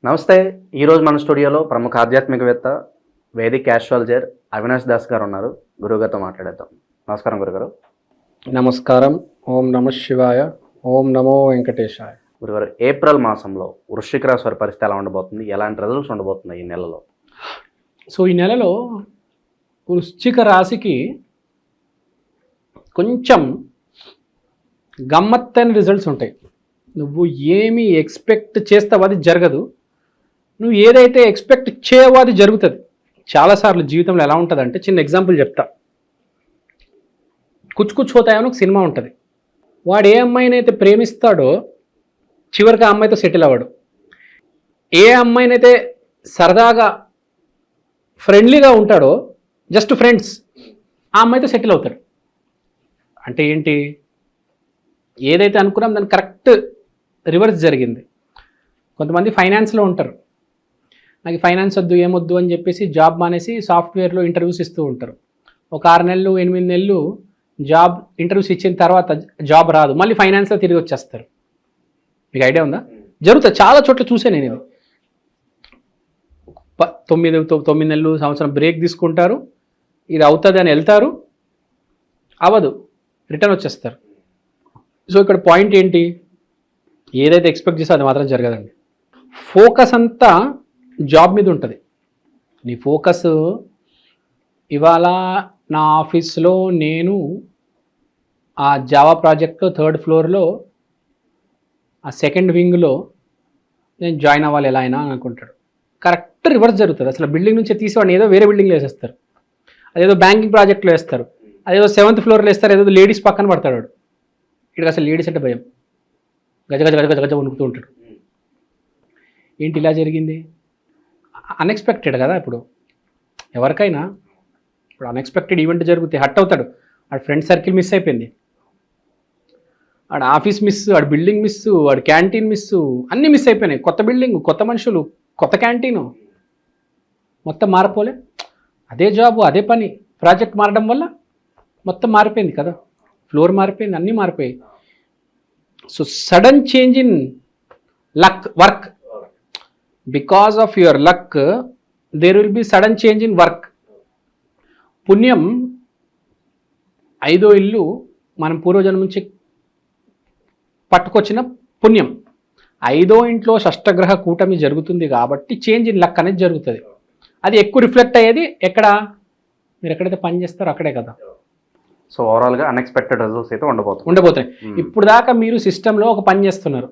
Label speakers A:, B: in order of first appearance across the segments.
A: నమస్తే. ఈరోజు మన స్టూడియోలో ప్రముఖ ఆధ్యాత్మికవేత్త వేదిక్ ఆస్ట్రాలజర్ అవినాష్ దాస్ గారు ఉన్నారు. గురువుగారితో మాట్లాడేద్దాం. నమస్కారం గురుగారు.
B: నమస్కారం. ఓం నమ శివాయ. ఓం నమో వెంకటేశాయ.
A: గురుగారు, ఏప్రిల్ మాసంలో వృశ్చిక రాశి వారి పరిస్థితి ఎలా ఉండబోతుంది? ఎలాంటి రిజల్ట్స్ ఉండబోతున్నాయి ఈ నెలలో?
B: సో ఈ నెలలో వృశ్చిక రాశికి కొంచెం గమ్మత్తైన రిజల్ట్స్ ఉంటాయి. నువ్వు ఏమి ఎక్స్పెక్ట్ చేస్తావో అది జరగదు, నువ్వు ఏదైతే ఎక్స్పెక్ట్ చేయవో అది జరుగుతుంది. చాలాసార్లు జీవితంలో ఎలా ఉంటుంది అంటే, చిన్న ఎగ్జాంపుల్ చెప్తా. కుచ్ కుచ్ హోతాయో అని ఒక సినిమా ఉంటుంది. వాడు ఏ అమ్మాయినైతే ప్రేమిస్తాడో చివరికి ఆ అమ్మాయితో సెటిల్ అవ్వడు. ఏ అమ్మాయినైతే సరదాగా ఫ్రెండ్లీగా ఉంటాడో, జస్ట్ ఫ్రెండ్స్, ఆ అమ్మాయితో సెటిల్ అవుతాడు. అంటే ఏంటి? ఏదైతే అనుకున్నాం దాన్ని కరెక్ట్ రివర్స్ జరిగింది. కొంతమంది ఫైనాన్స్లో ఉంటారు. నాకు ఫైనాన్స్ వద్దు, ఏమొద్దు అని చెప్పేసి జాబ్ మానేసి సాఫ్ట్వేర్లో ఇంటర్వ్యూస్ ఇస్తూ ఉంటారు. ఒక 6 నెలలు 8 నెలలు జాబ్ ఇంటర్వ్యూస్ ఇచ్చిన తర్వాత జాబ్ రాదు, మళ్ళీ ఫైనాన్స్లో తిరిగి వచ్చేస్తారు. మీకు ఐడియా ఉందా? జరుగుతుంది, చాలా చోట్ల చూసే నేను ఇది. 9 నెలలు, సంవత్సరం బ్రేక్ తీసుకుంటారు, ఇది అవుతుంది అని వెళ్తారు, అవ్వదు, రిటర్న్ వచ్చేస్తారు. సో ఇక్కడ పాయింట్ ఏంటి? ఏదైతే ఎక్స్పెక్ట్ చేస్తే అది మాత్రం జరగదండి. ఫోకస్ అంతా జాబ్ మీద ఉంటుంది. నీ ఫోకస్ ఇవాళ నా ఆఫీస్లో నేను ఆ జావా ప్రాజెక్ట్లో 3rd ఫ్లోర్లో ఆ 2nd వింగ్లో నేను జాయిన్ అవ్వాలి ఎలా అయినా అని అనుకుంటాడు. కరెక్ట్ రివర్స్ జరుగుతుంది. అసలు బిల్డింగ్ నుంచి తీసేవాడిని ఏదో వేరే బిల్డింగ్లో వేసేస్తారు, అదేదో బ్యాంకింగ్ ప్రాజెక్ట్లో వేస్తారు, అదేదో 7th ఫ్లోర్లో వేస్తారు, ఏదో లేడీస్ పక్కన పడతాడు. ఇక్కడ అసలు లేడీస్ అంటే భయం, గజ గజ గజ గజ గజ వణుకుతూ ఉంటాడు. ఏంటి ఇలా జరిగింది? అన్ఎక్స్పెక్టెడ్ కదా. ఇప్పుడు ఎవరికైనా ఇప్పుడు అన్ఎక్స్పెక్టెడ్ ఈవెంట్ జరిగితే హట్ అవుతాడు. ఆడ ఫ్రెండ్ సర్కిల్ మిస్ అయిపోయింది, ఆడ ఆఫీస్ మిస్, ఆడ బిల్డింగ్ మిస్, ఆడ క్యాంటీన్ మిస్, అన్నీ మిస్ అయిపోయినాయి. కొత్త బిల్డింగ్, కొత్త మనుషులు, కొత్త క్యాంటీను, మొత్తం మారిపోలే. అదే జాబు, అదే పని, ప్రాజెక్ట్ మారడం వల్ల మొత్తం మారిపోయింది కదా. ఫ్లోర్ మారిపోయింది, అన్నీ మారిపోయాయి. So sudden change in luck, work. Because of your luck there will be sudden change in work. పుణ్యం 5వ ఇల్లు మనం పూర్వజన్మ నుంచి పట్టుకొచ్చిన పుణ్యం. 5వ ఇంట్లో షష్టగ్రహ కూటమి జరుగుతుంది కాబట్టి చేంజ్ ఇన్ లక్ అనేది జరుగుతుంది. అది ఎక్కువ రిఫ్లెక్ట్ అయ్యేది ఎక్కడ? మీరు ఎక్కడైతే పని చేస్తారో అక్కడే కదా.
A: సో ఓవరాల్గా అన్ఎక్స్పెక్టెడ్ రిజల్ట్స్ అయితే
B: ఉండబోతున్నాయి. ఇప్పుడు దాకా మీరు సిస్టంలో ఒక పని చేస్తున్నారు,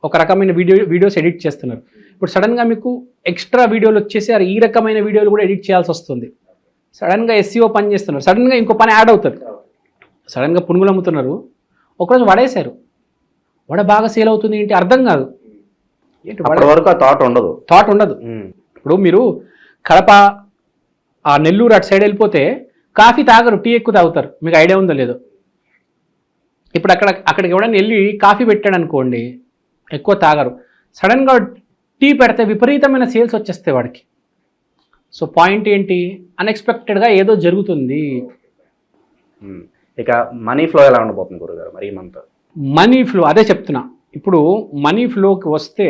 B: ఒక రకమైన వీడియోస్ ఎడిట్ చేస్తున్నారు. ఇప్పుడు సడన్గా మీకు ఎక్స్ట్రా వీడియోలు వచ్చేసి ఈ రకమైన వీడియోలు కూడా ఎడిట్ చేయాల్సి వస్తుంది. సడన్గా SEO పని చేస్తున్నారు, సడన్గా ఇంకో పని యాడ్ అవుతుంది. సడన్గా పునుగులు అమ్ముతున్నారు, ఒకరోజు వడేశారు, వడ బాగా సేల్ అవుతుంది, ఏంటి అర్థం కాదు.
A: వరకు
B: థాట్ ఉండదు. ఇప్పుడు మీరు కడప, ఆ నెల్లూరు అటు సైడ్ వెళ్ళిపోతే కాఫీ తాగరు, టీ ఎక్కువ తాగుతారు. మీకు ఐడియా ఉందో లేదో? ఇప్పుడు అక్కడికి ఎవడైనా వెళ్ళి కాఫీ పెట్టాడు అనుకోండి, ఎక్కువ తాగరు. సడన్గా టీ పెడితే విపరీతమైన సేల్స్ వచ్చేస్తాయి వాడికి. సో పాయింట్ ఏంటి? అన్ఎక్స్పెక్టెడ్గా ఏదో జరుగుతుంది.
A: ఇక మనీ ఫ్లో ఎలా ఉండబోతుంది గురుగారు మరి ఈ మంత్?
B: మనీ ఫ్లో అదే చెప్తున్నా. ఇప్పుడు మనీ ఫ్లోకి వస్తే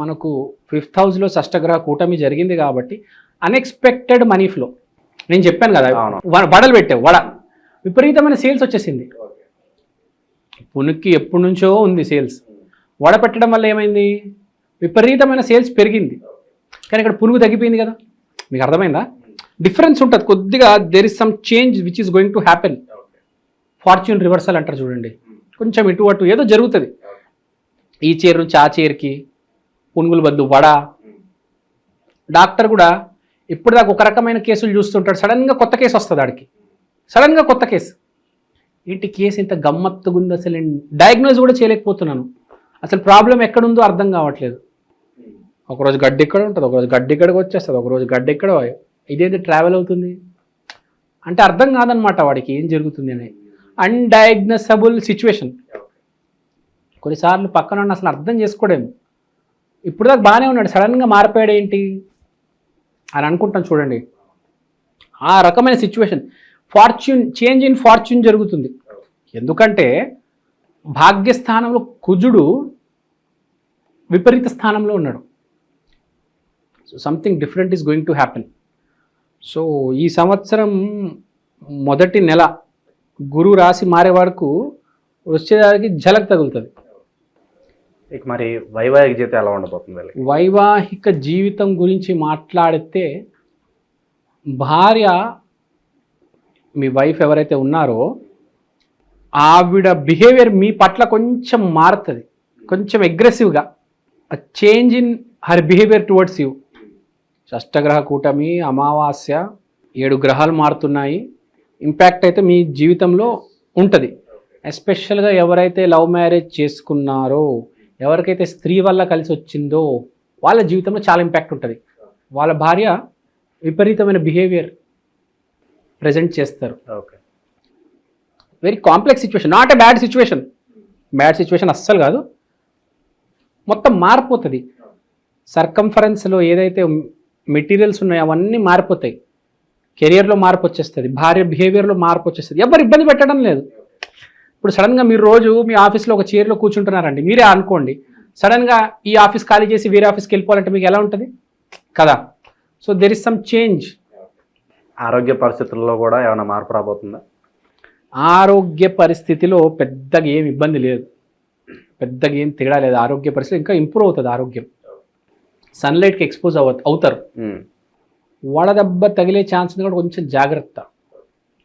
B: మనకు 5th హౌస్లో షష్టగ్రహ కూటమి జరిగింది కాబట్టి అన్ఎక్స్పెక్టెడ్ మనీ ఫ్లో. నేను చెప్పాను కదా, వడలు పెట్టావు, వడ విపరీతమైన సేల్స్ వచ్చేసింది. పునుక్కి ఎప్పటి నుంచో ఉంది సేల్స్, వడ పెట్టడం వల్ల ఏమైంది? విపరీతమైన సేల్స్ పెరిగింది. కానీ ఇక్కడ పునుగు తగ్గిపోయింది కదా. మీకు అర్థమైందా? డిఫరెన్స్ ఉంటుంది కొద్దిగా. There is some change which is going to happen. Fortune reversal అంటారు చూడండి, కొంచెం ఇటు అటు ఏదో జరుగుతుంది. ఈ చైర్ నుంచి ఆ చైర్కి పునుగులు బద్దు వడ. డాక్టర్ కూడా ఇప్పుడు దాకా ఒక రకమైన కేసులు చూస్తుంటాడు, సడన్గా కొత్త కేసు వస్తుంది ఆడికి, సడన్గా కొత్త కేసు. ఏంటి కేసు ఇంత గమ్మత్తుగా ఉంది, అసలు డయాగ్నోజ్ కూడా చేయలేకపోతున్నాను, అసలు ప్రాబ్లం ఎక్కడుందో అర్థం కావట్లేదు. ఒకరోజు గడ్డి ఇక్కడ ఉంటుంది, ఒకరోజు గడ్డి ఇక్కడికి వచ్చేస్తుంది, ఒకరోజు గడ్డి ఇక్కడ, ఇదేంటి ట్రావెల్ అవుతుంది అంటే అర్థం కాదనమాట వాడికి ఏం జరుగుతుంది అని. అన్డయాగ్నసబుల్ సిచ్యువేషన్. కొన్నిసార్లు పక్కన అసలు అర్థం చేసుకోవడేమో, ఇప్పుడు దాకా బాగానే ఉన్నాడు, సడన్గా మారిపోయాడు ఏంటి అని అనుకుంటాం చూడండి. ఆ రకమైన situation, fortune, change in fortune జరుగుతుంది. ఎందుకంటే భాగ్యస్థానంలో కుజుడు విపరీత స్థానంలో ఉన్నాడు. So something different is going to happen. So ఈ సంవత్సరం మొదటి నెల గురు రాశి మారే వరకు వచ్చేదానికి ఝలక్ తగులుతుంది.
A: ఇక మరి వైవాహిక జీవితం ఎలా ఉండబోతుంది వీళ్ళకి?
B: వైవాహిక జీవితం గురించి మాట్లాడితే భార్య, మీ వైఫ్ ఎవరైతే ఉన్నారో ఆవిడ బిహేవియర్ మీ పట్ల కొంచెం మారుతుంది, కొంచెం అగ్రెసివ్గా. Change in her behaviour towards you. షష్టగ్రహ కూటమి, అమావాస్య, 7 గ్రహాలు మారుతున్నాయి. ఇంపాక్ట్ అయితే మీ జీవితంలో ఉంటుంది. ఎస్పెషల్గా ఎవరైతే లవ్ మ్యారేజ్ చేసుకున్నారో, ఎవరికైతే స్త్రీ వల్ల కలిసి వచ్చిందో వాళ్ళ జీవితంలో చాలా ఇంపాక్ట్ ఉంటుంది. వాళ్ళ భార్య విపరీతమైన బిహేవియర్ ప్రజెంట్ చేస్తారు.
A: Okay,
B: very complex situation, not a bad situation. Bad situation అస్సలు కాదు, మొత్తం మారిపోతుంది. సర్కంఫరెన్స్లో ఏదైతే మెటీరియల్స్ ఉన్నాయో అవన్నీ మారిపోతాయి. కెరియర్లో మార్పు వచ్చేస్తుంది, భార్య బిహేవియర్లో మార్పు వచ్చేస్తుంది. ఎవరు ఇబ్బంది పెట్టడం లేదు. ఇప్పుడు సడన్గా మీరు రోజు మీ ఆఫీస్లో ఒక చైర్లో కూర్చుంటున్నారండి, మీరే అనుకోండి, సడన్గా ఈ ఆఫీస్ ఖాళీ చేసి వేరే ఆఫీస్కి వెళ్ళిపోవాలంటే మీకు ఎలా ఉంటుంది కదా. So there is some change.
A: ఆరోగ్య పరిస్థితుల్లో కూడా ఏమైనా మార్పు రాబోతుందా?
B: ఆరోగ్య పరిస్థితిలో పెద్దగా ఏం ఇబ్బంది లేదు, పెద్దగా ఏం తేడా లేదు. ఆరోగ్య పరిస్థితి ఇంకా ఇంప్రూవ్ అవుతుంది. ఆరోగ్యం, సన్లైట్కి ఎక్స్పోజ్ అవుతారు. వడదెబ్బ తగిలే ఛాన్స్ కూడా కొంచెం జాగ్రత్త,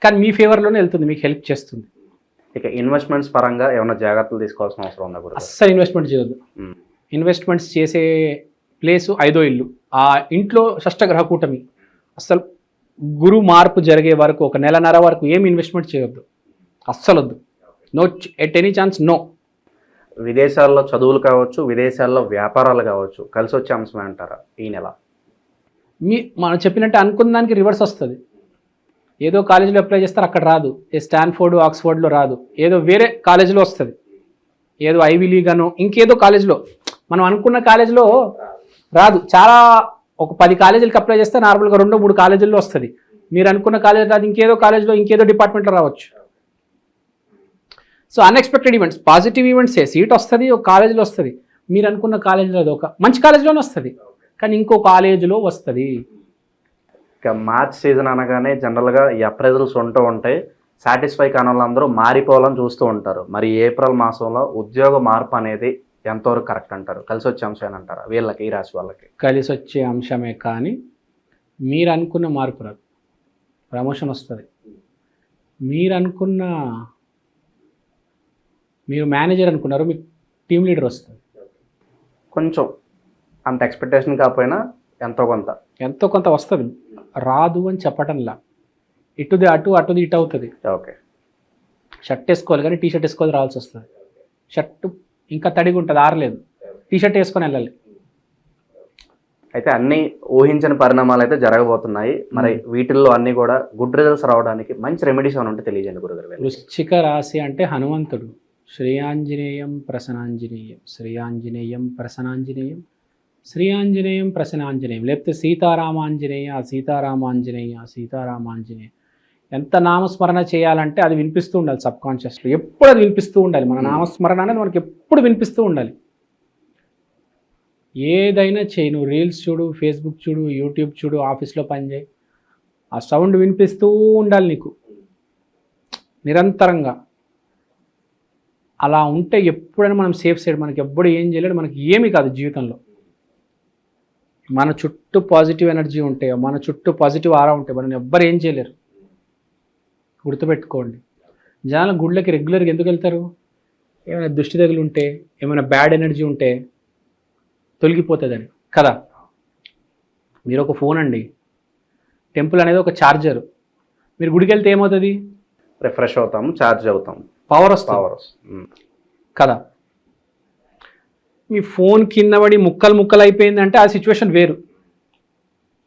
B: కానీ మీ ఫేవర్లోనే వెళ్తుంది, మీకు హెల్ప్ చేస్తుంది.
A: ఇక ఇన్వెస్ట్మెంట్స్ పరంగా ఏమైనా జాగ్రత్తలు తీసుకోవాల్సిన అవసరం ఉందా?
B: అస్సలు ఇన్వెస్ట్మెంట్ చేయొద్దు. ఇన్వెస్ట్మెంట్స్ చేసే ప్లేసు 5వ ఇల్లు. ఆ ఇంట్లో షష్టగ్రహ కూటమి. అస్సలు గురు మార్పు జరిగే వరకు 1 నెలన్నర వరకు ఏం ఇన్వెస్ట్మెంట్ చేయొద్దు, అస్సలు వద్దు. No, at any chance no.
A: విదేశాల్లో చదువులు కావచ్చు, విదేశాల్లో వ్యాపారాలు కావచ్చు, కలిసి వచ్చే అంశమే అంటారా ఈ నెల?
B: మనం చెప్పినట్టు అనుకున్న దానికి రివర్స్ వస్తుంది. ఏదో కాలేజీలో అప్లై చేస్తారు, అక్కడ రాదు. స్టాన్ఫోర్డ్, ఆక్స్ఫోర్డ్లో రాదు, ఏదో వేరే కాలేజీలో వస్తుంది. ఏదో ఐవీ లీగ్ అనో ఇంకేదో కాలేజీలో, మనం అనుకున్న కాలేజీలో రాదు. చాలా ఒక 10 కాలేజీలకు అప్లై చేస్తే నార్మల్గా 2-3 కాలేజీల్లో వస్తుంది. మీరు అనుకున్న కాలేజ్ రాదు, ఇంకేదో కాలేజీలో ఇంకేదో డిపార్ట్మెంట్లో రావచ్చు. సో అన్ఎక్స్పెక్టెడ్ ఈవెంట్స్, పాజిటివ్ ఈవెంట్సే. సీట్ వస్తుంది, ఒక కాలేజీలో వస్తుంది. మీరు అనుకున్న కాలేజీలో అది ఒక మంచి కాలేజీలోనే వస్తుంది, కానీ ఇంకో కాలేజీలో వస్తుంది.
A: ఇక మార్చ్ సీజన్ అనగానే జనరల్గా ఈ అప్రైజల్స్ ఉంటూ ఉంటాయి. సాటిస్ఫై కాని వాళ్ళందరూ మారిపోవాలని చూస్తూ ఉంటారు. మరి ఏప్రిల్ మాసంలో ఉద్యోగ మార్పు అనేది ఎంతవరకు కరెక్ట్ అంటారు? కలిసి వచ్చే అంశం అంటారా వీళ్ళకి, ఈ రాశి వాళ్ళకి?
B: కలిసి వచ్చే అంశమే, కానీ మీరు అనుకున్న మార్పు రాదు. ప్రమోషన్ వస్తుంది. మీరు మేనేజర్ అనుకున్నారు, మీకు టీమ్ లీడర్ వస్తుంది.
A: కొంచెం అంత ఎక్స్పెక్టేషన్ కాకపోయినా ఎంతో కొంత
B: వస్తుంది. రాదు అని చెప్పటంలా, ఇటుది అటు, అటుది ఇటు అవుతుంది.
A: ఓకే,
B: షర్ట్ వేసుకోవాలి కానీ టీ షర్ట్ వేసుకోవాలి రావాల్సి వస్తుంది. షర్టు ఇంకా తడిగా ఉంటుంది, ఆరలేదు, టీ షర్ట్ వేసుకొని వెళ్ళాలి.
A: అయితే అన్ని ఊహించని పరిణామాలు అయితే జరగబోతున్నాయి. మరి వీటిల్లో అన్ని కూడా గుడ్ రిజల్ట్స్ రావడానికి మంచి రెమెడీస్ అని ఉంటే తెలియజేయండి గురుగారు.
B: వృశ్చిక రాశి అంటే హనుమంతుడు. శ్రీయాంజనేయం ప్రసన్నాంజనేయం, శ్రీయాంజనేయం ప్రసన్నాంజనేయం, శ్రీయాంజనేయం ప్రసన్నాంజనేయం. లేకపోతే సీతారామాంజనేయ, సీతారామాంజనేయ, సీతారామాంజనేయ. ఎంత నామస్మరణ చేయాలంటే అది వినిపిస్తూ ఉండాలి సబ్కాన్షియస్లో, ఎప్పుడు అది వినిపిస్తూ ఉండాలి. మన నామస్మరణ అనేది మనకి ఎప్పుడు వినిపిస్తూ ఉండాలి. ఏదైనా చేయి, నువ్వు రీల్స్ చూడు, ఫేస్బుక్ చూడు, యూట్యూబ్ చూడు, ఆఫీస్లో పనిచేయి, ఆ సౌండ్ వినిపిస్తూ ఉండాలి నీకు నిరంతరంగా. అలా ఉంటే ఎప్పుడైనా మనం సేఫ్ సైడ్. మనకి ఎప్పుడు ఏం చేయలేడు, మనకి ఏమీ కాదు జీవితంలో. మన చుట్టూ పాజిటివ్ ఎనర్జీ ఉంటే, మన చుట్టూ పాజిటివ్ ఆరా ఉంటే మనం ఎవ్వరు ఏం చేయలేరు. గుర్తుపెట్టుకోండి. జనాలు గుళ్ళకి రెగ్యులర్గా ఎందుకు వెళ్తారు? ఏమైనా దృష్టి తగులు ఉంటే, ఏమైనా బ్యాడ్ ఎనర్జీ ఉంటే తొలగిపోతుందని కదా. మీరు ఒక ఫోన్ అండి, టెంపుల్ అనేది ఒక ఛార్జర్. మీరు గుడికి వెళ్తే ఏమవుతుంది?
A: రిఫ్రెష్ అవుతాము, ఛార్జ్ అవుతాము,
B: పవర్ వస్తుంది కదా. మీ ఫోన్ కింద పడి ముక్కలు అయిపోయిందంటే ఆ సిచ్యువేషన్ వేరు,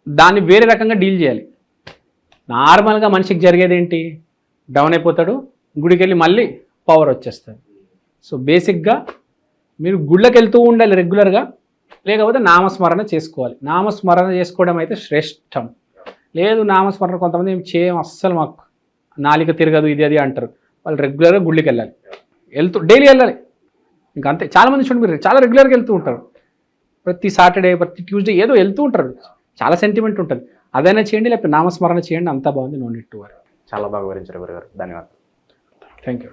B: దాన్ని వేరే రకంగా డీల్ చేయాలి. నార్మల్గా మనిషికి జరిగేది ఏంటి? డౌన్ అయిపోతాడు, గుడికి వెళ్ళి మళ్ళీ పవర్ వచ్చేస్తుంది. సో బేసిక్గా మీరు గుళ్ళకి వెళ్తూ ఉండాలి రెగ్యులర్గా, లేకపోతే నామస్మరణ చేసుకోవాలి. నామస్మరణ చేసుకోవడం అయితే శ్రేష్టం. లేదు నామస్మరణ కొంతమంది ఏం చేయం, అస్సలు మాకు నాలిక తిరగదు, ఇది అది అంటారు. వాళ్ళు రెగ్యులర్గా గుళ్ళకి వెళ్ళాలి, డైలీ వెళ్ళాలి. ఇంకా అంతే. చాలామంది చూడండి, మీరు చాలా రెగ్యులర్గా వెళ్తూ ఉంటారు, ప్రతి సాటర్డే ప్రతి ట్యూస్డే ఏదో వెళ్తూ ఉంటారు, చాలా సెంటిమెంట్ ఉంటుంది. అదైనా చేయండి, లేకపోతే నామస్మరణ చేయండి, అంతా బాగుంది, నో నీడ్ టు వరీ.
A: చాలా బాగా వివరించారు గురుగారు, ధన్యవాదాలు.
B: Thank you.